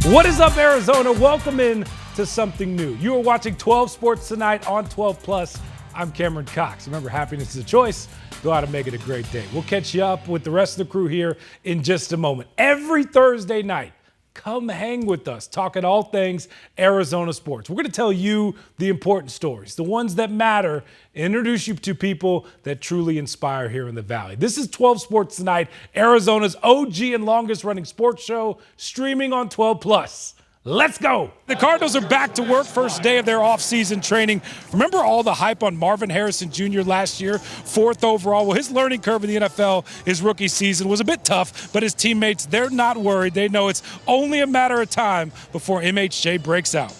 What is up, Arizona? Welcome in to something new. You are watching 12 Sports tonight on 12 Plus. I'm Cameron Cox. Remember, happiness is a choice. Go out and make it a great day. We'll catch you up with the rest of the crew here in just a moment. Every Thursday night, come hang with us, talking all things Arizona sports. We're going to tell you the important stories, the ones that matter, introduce you to people that truly inspire here in the Valley. This is 12 Sports Tonight, Arizona's OG and longest running sports show, streaming on 12 Plus. Let's go. The Cardinals are back to work, first day of their offseason training. Remember all the hype on Marvin Harrison Jr. last year, 4th overall? Well, his learning curve in the NFL, his rookie season, was a bit tough, but his teammates, they're not worried. They know it's only a matter of time before MHJ breaks out.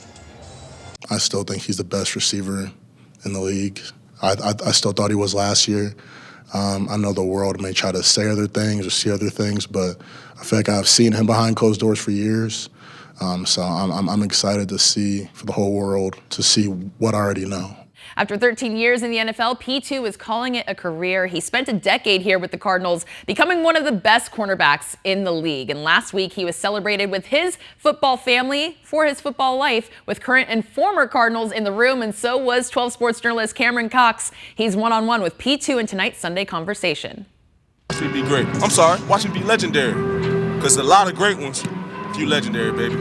I still think he's the best receiver in the league. I still thought he was last year. I know the world may try to say other things or see other things, but I feel like I've seen him behind closed doors for years. So I'm excited to see, for the whole world, to see what I already know. After 13 years in the NFL, P2 is calling it a career. He spent a decade here with the Cardinals, becoming one of the best cornerbacks in the league. And last week, he was celebrated with his football family for his football life, with current and former Cardinals in the room, and so was 12 Sports journalist Cameron Cox. He's one-on-one with P2 in tonight's Sunday Conversation. Watch me be great. I'm sorry, watch me be legendary. Because a lot of great ones, you legendary, baby.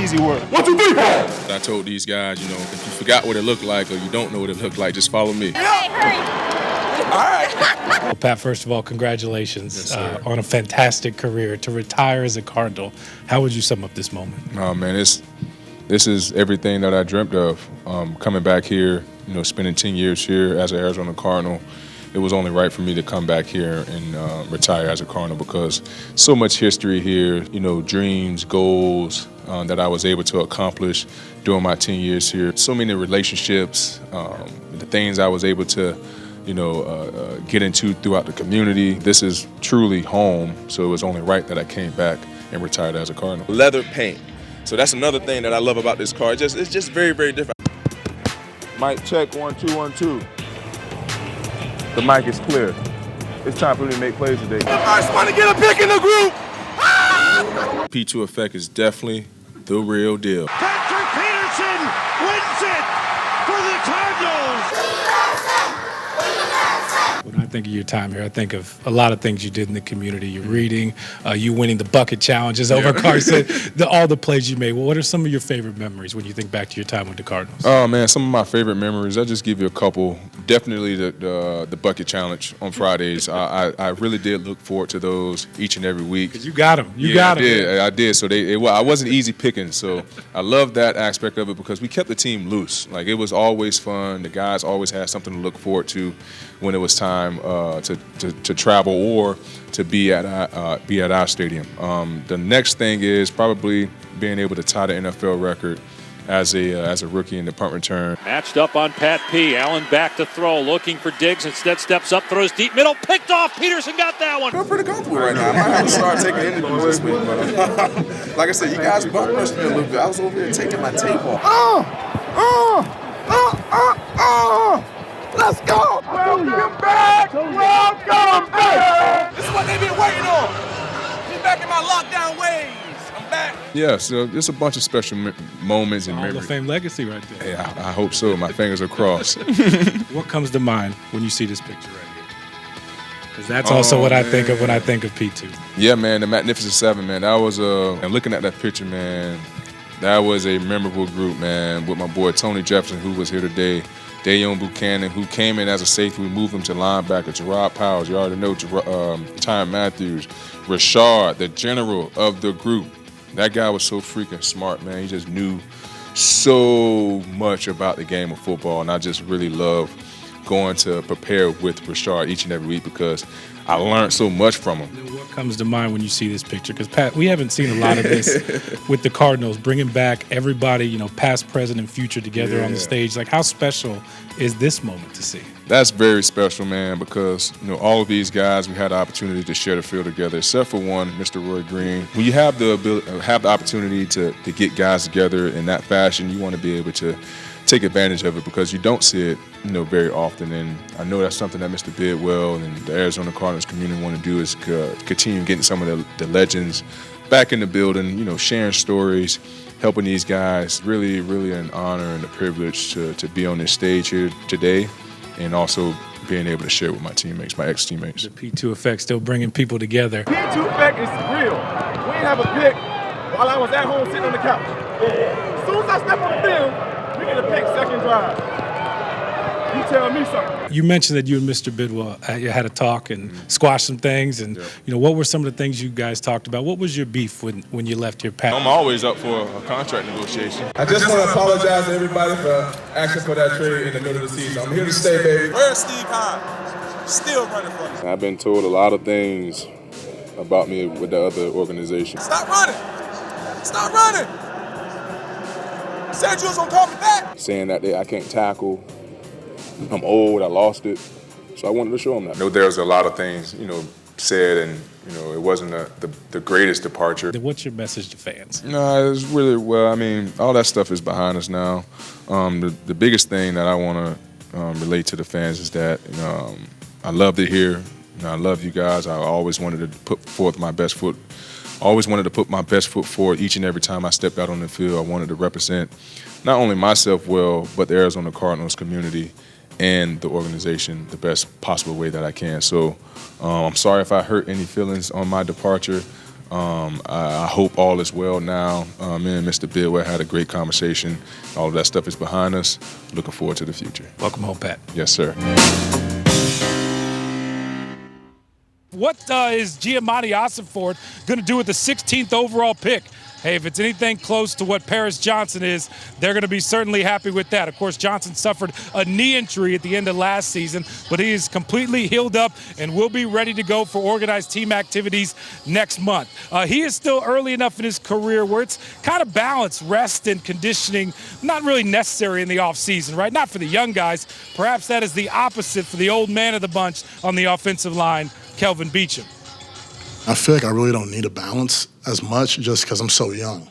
Easy work. 1, 2, 3. I told these guys, if you forgot what it looked like or you don't know what it looked like, just follow me. Hey, hurry. All right. Well, Pat, first of all, congratulations on a fantastic career. To retire as a Cardinal, how would you sum up this moment? Oh, man, this is everything that I dreamt of. Coming back here, spending 10 years here as an Arizona Cardinal. It was only right for me to come back here and retire as a Cardinal because so much history here, dreams, goals that I was able to accomplish during my 10 years here. So many relationships, the things I was able to, get into throughout the community. This is truly home, so it was only right that I came back and retired as a Cardinal. Leather paint. So that's another thing that I love about this car. It's just very, very different. Mic check, 1, 2, 1, 2. The mic is clear. It's time for me to make plays today. I just want to get a pick in the group. P2 effect is definitely the real deal. Patrick Peterson wins it for the Cardinals. When I think of your time here, I think of a lot of things you did in the community. Your reading, you winning the bucket challenges over Carson, all the plays you made. Well, what are some of your favorite memories when you think back to your time with the Cardinals? Oh, man, some of my favorite memories, I'll just give you a couple. Definitely the bucket challenge on Fridays. I really did look forward to those each and every week. 'Cause you got them. You got them. I did. So I wasn't easy picking. So I love that aspect of it because we kept the team loose. Like, it was always fun. The guys always had something to look forward to when it was time to travel or to be at our stadium. The next thing is probably being able to tie the NFL record as a rookie in the punt return. Matched up on Pat P. Allen back to throw, looking for Diggs. Instead steps up, throws deep middle, picked off. Peterson got that one. I feel pretty comfortable right now. I might have to start taking interviews this week. But like I said, you guys bump rushed me a little bit. I was over here taking my tape off. Let's go. Welcome back. Welcome back. This is what they've been waiting on. Get back in my lockdown ways. I'm back. Yeah, so there's a bunch of special moments and Hall of memories. Fame legacy right there. Yeah, I hope so. My fingers are crossed. What comes to mind when you see this picture right here? Because that's also what I think of when I think of P2. Yeah, man, the Magnificent Seven, man. That was and looking at that picture, man, that was a memorable group, man, with my boy Tony Jefferson, who was here today. Dayon Buchanan, who came in as a safety. We moved him to linebacker. Gerard Powers, you already know, Tyron Matthews. Rashard, the general of the group. That guy was so freaking smart, man. He just knew so much about the game of football, and I just really love going to prepare with Rashard each and every week because I learned so much from him. What comes to mind when you see this picture? Because, Pat, we haven't seen a lot of this with the Cardinals, bringing back everybody, past, present, and future together on the stage. Like, how special is this moment to see? That's very special, man, because, all of these guys, we had the opportunity to share the field together, except for one, Mr. Roy Green. When you have the opportunity to get guys together in that fashion, you want to be able to take advantage of it because you don't see it, very often. And I know that's something that Mr. Bidwell and the Arizona Cardinals Cardinals community want to do is continue getting some of the legends back in the building, sharing stories, helping these guys. Really, really an honor and a privilege to be on this stage here today, and also being able to share with my teammates, my ex-teammates. The P2 effect still bringing people together. P2 effect is real. We didn't have a pick while I was at home sitting on the couch. As soon as I step on the field, we get a pick second drive. You tell me something. You mentioned that you and Mr. Bidwell had a talk and squashed some things. And, what were some of the things you guys talked about? What was your beef when you left your pack? I'm always up for a contract negotiation. I just want to apologize to everybody for asking for that trade in the middle of the season. I'm here to stay, baby. Where's Steve Hahn? Still running for me. I've been told a lot of things about me with the other organization. Stop running. Stop running. Said you was going to call me back. Saying that I can't tackle. I'm old, I lost it. So I wanted to show them that. I know there was a lot of things, said, and, it wasn't the greatest departure. What's your message to fans? No, it's really, all that stuff is behind us now. The biggest thing that I want to relate to the fans is that, I loved it here. I love you guys. I always wanted to put forth my best foot. Always wanted to put my best foot forward each and every time I stepped out on the field. I wanted to represent not only myself well, but the Arizona Cardinals community and the organization the best possible way that I can. So I'm sorry if I hurt any feelings on my departure. I hope all is well now. Me and Mr. Bidwell had a great conversation. All of that stuff is behind us. Looking forward to the future. Welcome home, Pat. Yes, sir. What is Giamatti Ossenford going to do with the 16th overall pick? Hey, if it's anything close to what Paris Johnson is, they're going to be certainly happy with that. Of course, Johnson suffered a knee injury at the end of last season, but he is completely healed up and will be ready to go for organized team activities next month. He is still early enough in his career where it's kind of balanced, rest and conditioning, not really necessary in the offseason, right? Not for the young guys. Perhaps that is the opposite for the old man of the bunch on the offensive line, Kelvin Beachum. I feel like I really don't need a balance as much just because I'm so young.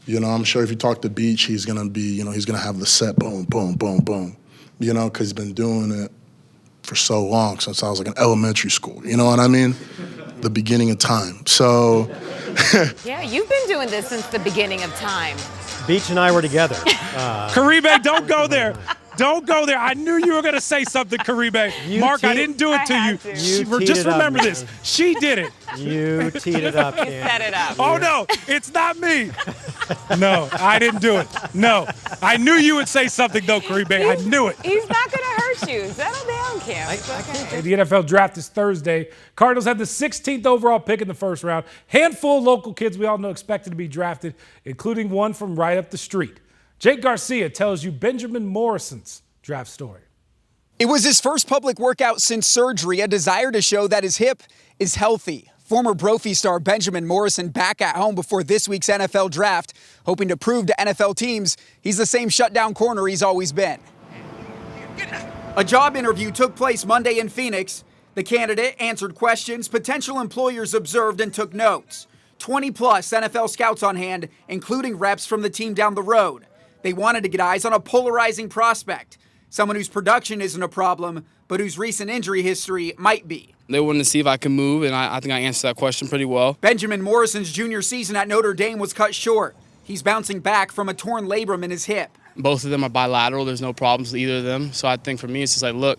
I'm sure if you talk to Beach, he's going to be, he's going to have the set boom, boom, boom, boom, because he's been doing it for so long since I was like in elementary school. You know what I mean? The beginning of time. So. Yeah, you've been doing this since the beginning of time. Beach and I were together. Karibe, don't go there. Don't go there. I knew you were going to say something, Karibe. Mark, I didn't do it to you. Just remember this. She did it. You teed it up. You set it up. Oh, no. It's not me. No, I didn't do it. No. I knew you would say something, though, Karibe. I knew it. He's not going to hurt you. Settle down, Cam. The NFL draft is Thursday. Cardinals had the 16th overall pick in the first round. Handful of local kids we all know expected to be drafted, including one from right up the street. Jake Garcia tells you Benjamin Morrison's draft story. It was his first public workout since surgery, a desire to show that his hip is healthy. Former Brophy star Benjamin Morrison back at home before this week's NFL draft, hoping to prove to NFL teams he's the same shutdown corner he's always been. A job interview took place Monday in Phoenix. The candidate answered questions potential employers observed and took notes. 20-plus NFL scouts on hand, including reps from the team down the road. They wanted to get eyes on a polarizing prospect, someone whose production isn't a problem, but whose recent injury history might be. They wanted to see if I could move, and I think I answered that question pretty well. Benjamin Morrison's junior season at Notre Dame was cut short. He's bouncing back from a torn labrum in his hip. Both of them are bilateral. There's no problems with either of them. So I think for me, it's just like, look,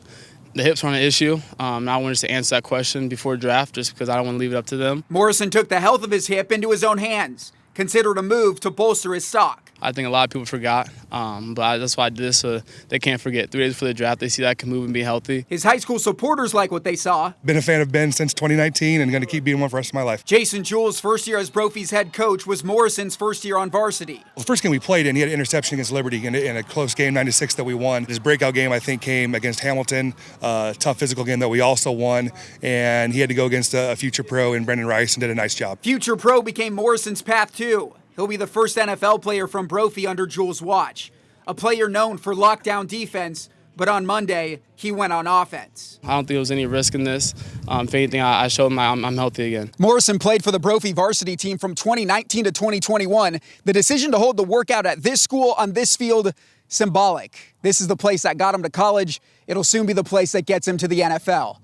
the hips aren't an issue. I wanted to answer that question before draft just because I don't want to leave it up to them. Morrison took the health of his hip into his own hands, considered a move to bolster his stock. I think a lot of people forgot, but that's why I did this so they can't forget. 3 days before the draft, they see that I can move and be healthy. His high school supporters like what they saw. Been a fan of Ben since 2019 and going to keep being one for the rest of my life. Jason Jules' first year as Brophy's head coach was Morrison's first year on varsity. The first game we played in, he had an interception against Liberty in a close game, 9-6 that we won. His breakout game, I think, came against Hamilton, tough physical game that we also won, and he had to go against a future pro in Brendan Rice and did a nice job. Future pro became Morrison's path too. He'll be the first NFL player from Brophy under Jules' watch. A player known for lockdown defense, but on Monday, he went on offense. I don't think there was any risk in this. If anything, I showed him I'm healthy again. Morrison played for the Brophy varsity team from 2019 to 2021. The decision to hold the workout at this school on this field, symbolic. This is the place that got him to college. It'll soon be the place that gets him to the NFL.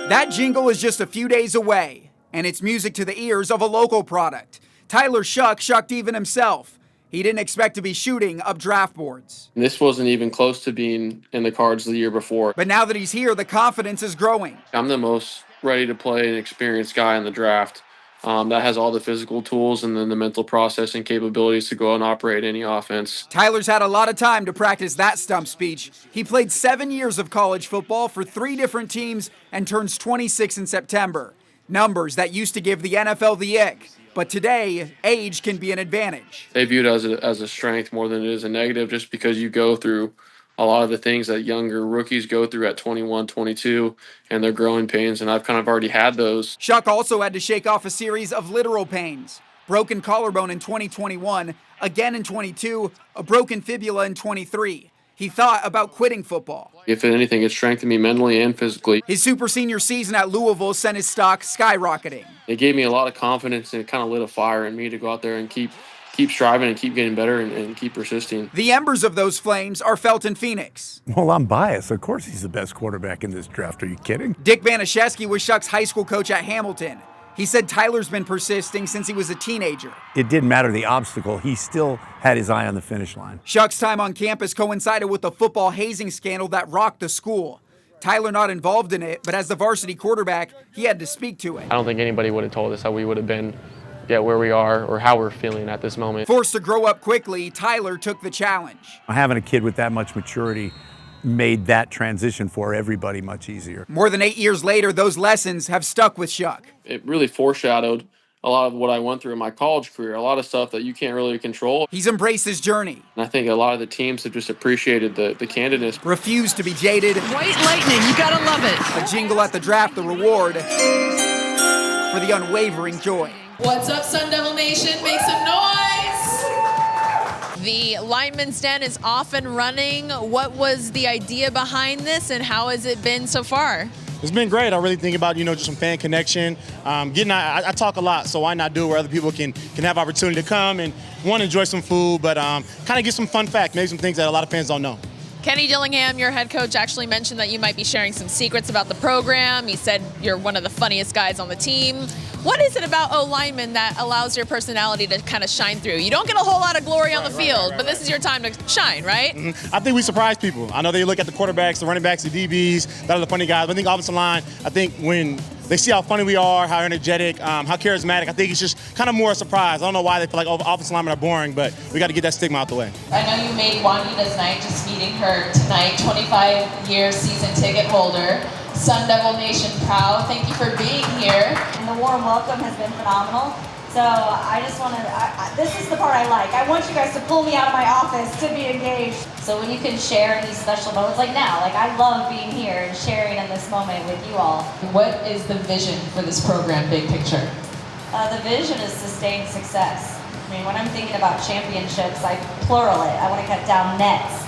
That jingle is just a few days away, and it's music to the ears of a local product. Tyler shocked even himself. He didn't expect to be shooting up draft boards. This wasn't even close to being in the cards the year before. But now that he's here, the confidence is growing. I'm the most ready to play and experienced guy in the draft. That has all the physical tools and then the mental processing capabilities to go and operate any offense. Tyler's had a lot of time to practice that stump speech. He played 7 years of college football for 3 different teams and turns 26 in September. Numbers that used to give the NFL the ick. But today, age can be an advantage. They view it as a strength more than it is a negative, just because you go through a lot of the things that younger rookies go through at 21, 22, and their growing pains, and I've kind of already had those. Shuck also had to shake off a series of literal pains. Broken collarbone in 2021, again in 22, a broken fibula in 23. He thought about quitting football. If anything, it strengthened me mentally and physically. His super senior season at Louisville sent his stock skyrocketing. It gave me a lot of confidence, and it kind of lit a fire in me to go out there and keep striving and keep getting better and keep persisting. The embers of those flames are felt in Phoenix. Well, I'm biased. Of course he's the best quarterback in this draft. Are you kidding? Dick Banaszewski was Shuck's high school coach at Hamilton. He said Tyler's been persisting since he was a teenager. It didn't matter the obstacle. He still had his eye on the finish line. Shuck's time on campus coincided with the football hazing scandal that rocked the school. Tyler not involved in it, but as the varsity quarterback, he had to speak to it. I don't think anybody would have told us how we would have been where we are or how we're feeling at this moment. Forced to grow up quickly, Tyler took the challenge. Having a kid with that much maturity made that transition for everybody much easier. More than 8 years later, those lessons have stuck with Shuck. It really foreshadowed a lot of what I went through in my college career, a lot of stuff that you can't really control. He's embraced his journey. And I think a lot of the teams have just appreciated the candidness. Refused to be jaded. White lightning, you gotta love it. A jingle at the draft, the reward for the unwavering joy. What's up, Sun Devil Nation? Make some noise! The Lineman's Den is off and running. What was the idea behind this, and how has it been so far? It's been great. I really think about, just some fan connection. I talk a lot, so why not do it where other people can have opportunity to come and enjoy some food, but kind of get some fun facts, maybe some things that a lot of fans don't know. Kenny Dillingham, your head coach, actually mentioned that you might be sharing some secrets about the program. He said you're one of the funniest guys on the team. What is it about O-lineman that allows your personality to kind of shine through? You don't get a whole lot of glory on the field, but this is your time to shine, right? Mm-hmm. I think we surprise people. I know they look at the quarterbacks, the running backs, the DBs, that are the funny guys. But I think offensive line, when they see how funny we are, how energetic, how charismatic, I think it's just kind of more a surprise. I don't know why they feel like offensive linemen are boring, but we got to get that stigma out the way. I know you made Juanita's night just meeting her tonight, 25-year season ticket holder. Sun Devil Nation proud. Thank you for being here. And the warm welcome has been phenomenal. So I just want to, this is the part I like. I want you guys to pull me out of my office to be engaged. So when you can share in these special moments like now, I love being here and sharing in this moment with you all. What is the vision for this program, big picture? The vision is sustained success. I mean, when I'm thinking about championships, I plural it. I want to cut down nets.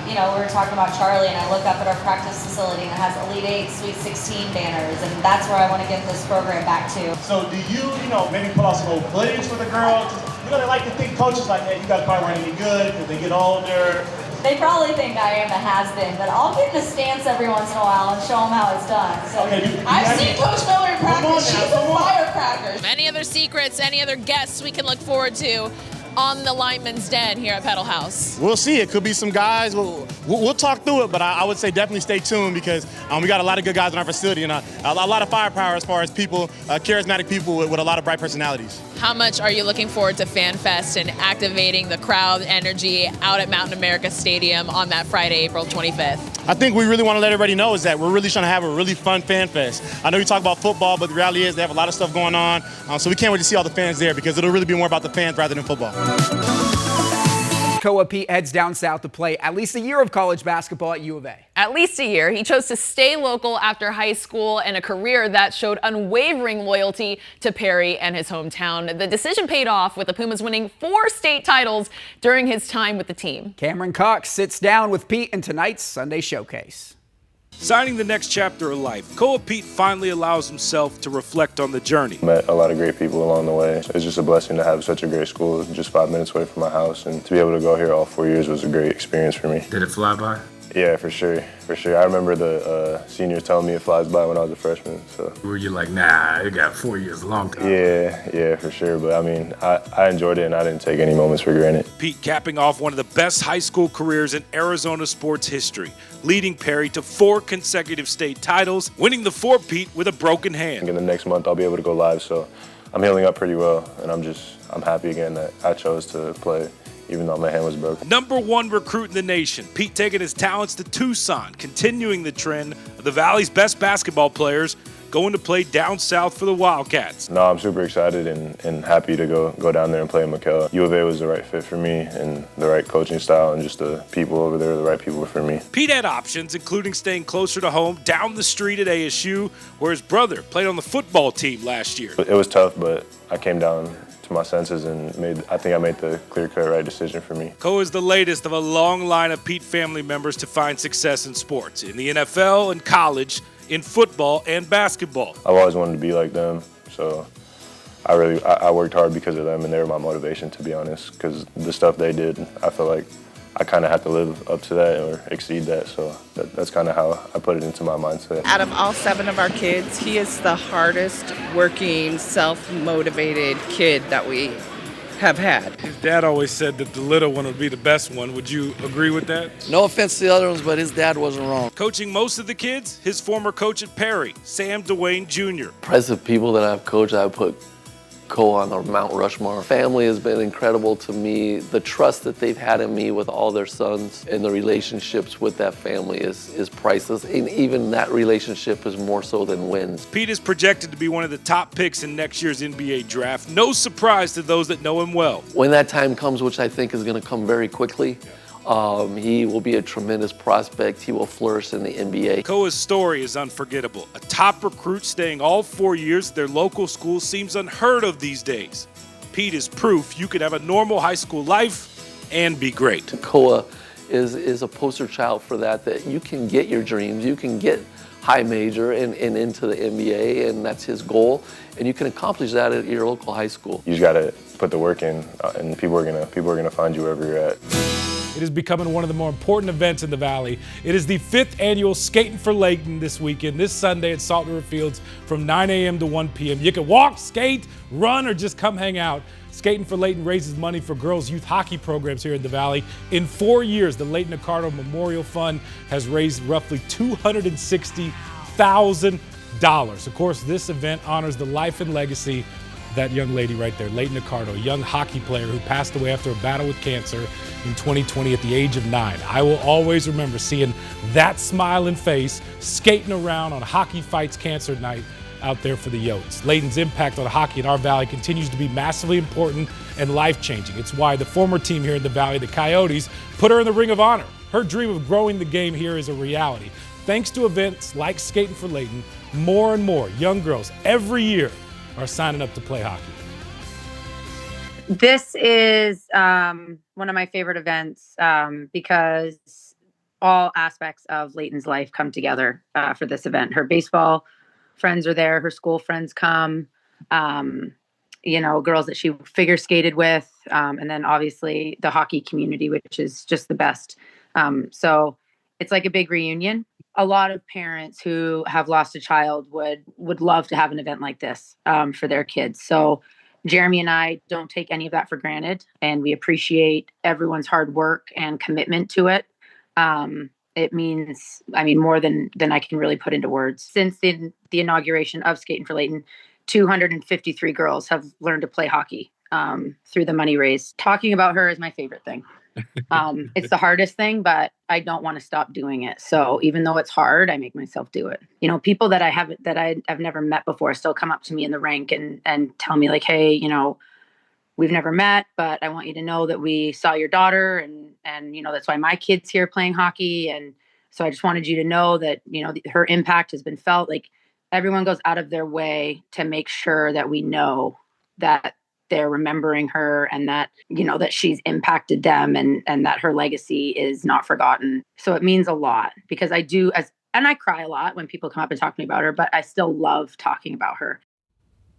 We were talking about Charlie, and I look up at our practice facility, and it has Elite 8, Sweet 16 banners, and that's where I want to get this program back to. So do you, maybe pull out some old plays for the girls? They like to think coaches like, hey, you guys probably weren't any good because they get older. They probably think I am a has-been, but I'll get in a stance every once in a while and show them how it's done. So I've seen Coach Miller in practice. She's a firecracker. Any other secrets, any other guests we can look forward to on the Lineman's Den here at Pedal House? We'll see. It could be some guys. We'll talk through it, but I would say definitely stay tuned because we got a lot of good guys in our facility and a lot of firepower as far as people, charismatic people with a lot of bright personalities. How much are you looking forward to Fan Fest and activating the crowd energy out at Mountain America Stadium on that Friday, April 25th? I think we really want to let everybody know is that we're really trying to have a really fun Fan Fest. I know you talk about football, but the reality is they have a lot of stuff going on, so we can't wait to see all the fans there because it'll really be more about the fans rather than football. Koa Pete heads down south to play at least a year of college basketball at U of A. At least a year. He chose to stay local after high school and a career that showed unwavering loyalty to Perry and his hometown. The decision paid off with the Pumas winning 4 state titles during his time with the team. Cameron Cox sits down with Pete in tonight's Sunday Showcase. Signing the next chapter of life, Koa Pete finally allows himself to reflect on the journey. Met a lot of great people along the way. It's just a blessing to have such a great school just 5 minutes away from my house, and to be able to go here all 4 years was a great experience for me. Did it fly by? Yeah, for sure. I remember the seniors telling me it flies by when I was a freshman. So. Were you like, nah, it got 4 years, a long time? Yeah, for sure. But I mean, I enjoyed it and I didn't take any moments for granted. Pete capping off one of the best high school careers in Arizona sports history, leading Perry to 4 consecutive state titles, winning the four-peat with a broken hand. In the next month, I'll be able to go live, so I'm healing up pretty well, and I'm happy again that I chose to play, even though my hand was broken. Number 1 recruit in the nation, Pete taking his talents to Tucson, continuing the trend of the Valley's best basketball players going to play down south for the Wildcats. No, I'm super excited and happy to go down there and play in McKella. U of A was the right fit for me and the right coaching style, and just the people over there, the right people for me. Pete had options, including staying closer to home down the street at ASU, where his brother played on the football team last year. It was tough, but I came down to my senses and I think I made the clear-cut right decision for me. Koa is the latest of a long line of Pete family members to find success in sports, in the NFL and college, in football and basketball. I've always wanted to be like them, so I worked hard because of them, and they were my motivation, to be honest, because the stuff they did, I feel like I kind of have to live up to that or exceed that, so that's kind of how I put it into my mindset. Out of all 7 of our kids, he is the hardest working, self-motivated kid that we have had. His dad always said that the little one would be the best one. Would you agree with that? No offense to the other ones, but his dad wasn't wrong. Coaching most of the kids, his former coach at Perry, Sam Dwayne Jr. Impressive people that I've coached, I put Cole on the Mount Rushmore. Family has been incredible to me. The trust that they've had in me with all their sons and the relationships with that family is priceless. And even that relationship is more so than wins. Pete is projected to be one of the top picks in next year's NBA draft. No surprise to those that know him well. When that time comes, which I think is going to come very quickly, he will be a tremendous prospect. He will flourish in the NBA. Koa's story is unforgettable. A top recruit staying all 4 years at their local school seems unheard of these days. Pete is proof you can have a normal high school life and be great. Koa is a poster child for that you can get your dreams, you can get high major and into the NBA, and that's his goal, and you can accomplish that at your local high school. You just got to put the work in, and people are gonna find you wherever you're at. It is becoming one of the more important events in the Valley. It is the 5th annual Skating for Layton this weekend, this Sunday at Salt River Fields from 9 a.m. to 1 p.m. You can walk, skate, run, or just come hang out. Skating for Layton raises money for girls' youth hockey programs here in the Valley. In 4 years, the Layton Accardo Memorial Fund has raised roughly $260,000. Of course, this event honors the life and legacy of that young lady right there, Layton Accardo, a young hockey player who passed away after a battle with cancer in 2020 at the age of 9. I will always remember seeing that smiling face skating around on Hockey Fights Cancer Night out there for the Yotes. Layton's impact on hockey in our Valley continues to be massively important and life-changing. It's why the former team here in the Valley, the Coyotes, put her in the Ring of Honor. Her dream of growing the game here is a reality. Thanks to events like Skating for Layton, more and more young girls every year are signing up to play hockey. This is one of my favorite events because all aspects of Layton's life come together for this event. Her baseball friends are there. Her school friends come. Girls that she figure skated with. And then obviously the hockey community, which is just the best. So it's like a big reunion. A lot of parents who have lost a child would love to have an event like this for their kids. So Jeremy and I don't take any of that for granted, and we appreciate everyone's hard work and commitment to it. It means, more than I can really put into words. Since the inauguration of Skating for Layton, 253 girls have learned to play hockey through the money raised. Talking about her is my favorite thing. It's the hardest thing, but I don't want to stop doing it. So even though it's hard, I make myself do it. People that I've never met before still come up to me in the rink and tell me like, hey, we've never met, but I want you to know that we saw your daughter and that's why my kid's here playing hockey. And so I just wanted you to know that, her impact has been felt. Like everyone goes out of their way to make sure that we know that they're remembering her and that, that she's impacted them and that her legacy is not forgotten. So it means a lot because and I cry a lot when people come up and talk to me about her, but I still love talking about her.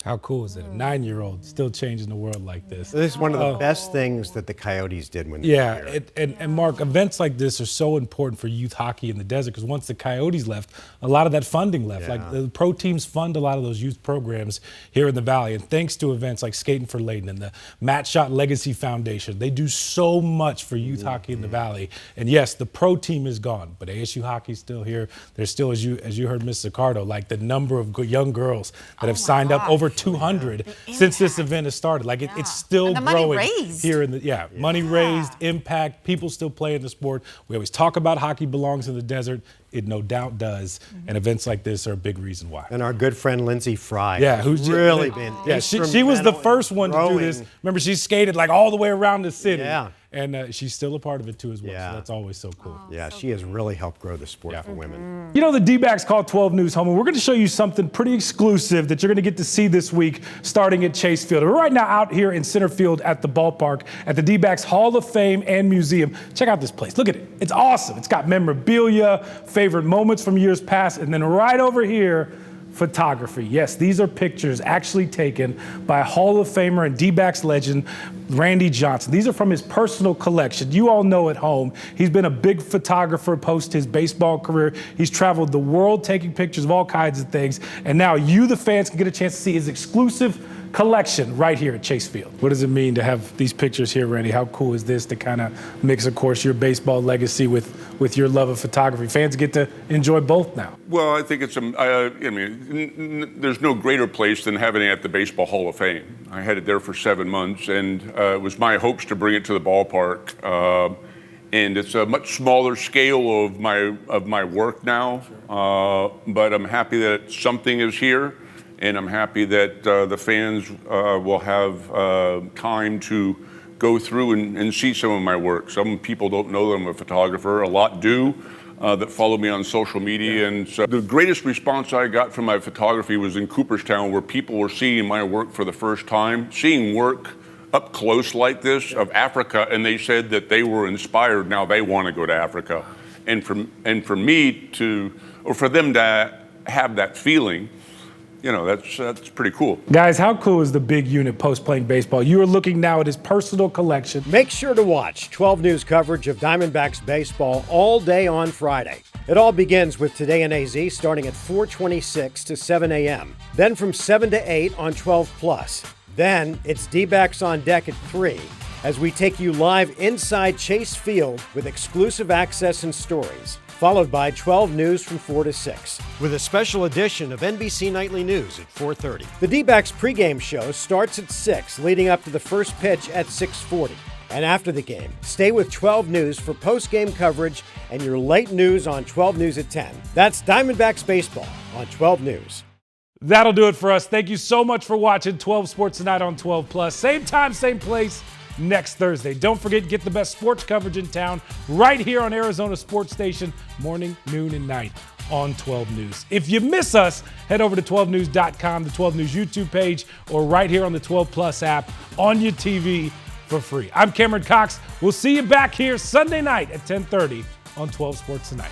How cool is it? A 9-year-old still changing the world like this. This is one of the best things that the Coyotes did when they were here. And Mark, events like this are so important for youth hockey in the desert because once the Coyotes left, a lot of that funding left. Yeah. Like the pro teams fund a lot of those youth programs here in the Valley. And thanks to events like Skating for Layton and the Matt Schott Legacy Foundation, they do so much for youth hockey in the Valley. And yes, the pro team is gone, but ASU hockey's still here. There's still, as you heard Ms. Sicardo, like the number of young girls that have signed up, over 200 since this event has started. Like it's still growing here in the money raised, impact, people still playing the sport. We always talk about hockey belongs in the desert. It no doubt does, and events like this are a big reason why. And our good friend Lindsey Fry, who's really been she was the first one to do this. Remember, she skated like all the way around the city. Yeah. And she's still a part of it too as well. So that's always so cool. Yeah, she has really helped grow the sport for women. You know, the D-backs call 12 News home, and we're going to show you something pretty exclusive that you're going to get to see this week starting at Chase Field. We're right now out here in center field at the ballpark at the D-backs Hall of Fame and Museum. Check out this place. Look at it. It's awesome. It's got memorabilia, favorite moments from years past, and then right over here, photography. Yes, these are pictures actually taken by Hall of Famer and D-backs legend Randy Johnson. These are from his personal collection. You all know at home, he's been a big photographer post his baseball career. He's traveled the world taking pictures of all kinds of things. And now you, the fans, can get a chance to see his exclusive collection right here at Chase Field. What does it mean to have these pictures here, Randy? How cool is this to kind of mix, of course, your baseball legacy with your love of photography? Fans get to enjoy both now. Well, I think it's there's no greater place than having it at the Baseball Hall of Fame. I had it there for 7 months, and it was my hopes to bring it to the ballpark. And it's a much smaller scale of my work now, but I'm happy that something is here. And I'm happy that the fans will have time to go through and see some of my work. Some people don't know that I'm a photographer. A lot do that follow me on social media. And so the greatest response I got from my photography was in Cooperstown, where people were seeing my work for the first time, seeing work up close like this of Africa, and they said that they were inspired. Now they want to go to Africa. And for me or for them to have that feeling, you know, that's pretty cool. Guys, how cool is the big unit post-playing baseball? You are looking now at his personal collection. Make sure to watch 12 News coverage of Diamondbacks baseball all day on Friday. It all begins with Today in AZ starting at 4:26 to 7 a.m. Then from 7 to 8 on 12+. Then it's D-backs on deck at 3 as we take you live inside Chase Field with exclusive access and stories. Followed by 12 News from 4 to 6, with a special edition of NBC Nightly News at 4:30. The D-backs pregame show starts at 6, leading up to the first pitch at 6:40. And after the game, stay with 12 News for postgame coverage and your late news on 12 News at 10. That's Diamondbacks baseball on 12 News. That'll do it for us. Thank you so much for watching 12 Sports Tonight on 12+. Same time, same place. Next Thursday. Don't forget to get the best sports coverage in town right here on Arizona Sports Station, morning, noon, and night on 12 News. If you miss us, head over to 12news.com, the 12 News YouTube page, or right here on the 12+ app on your TV for free. I'm Cameron Cox. We'll see you back here Sunday night at 10:30 on 12 Sports Tonight.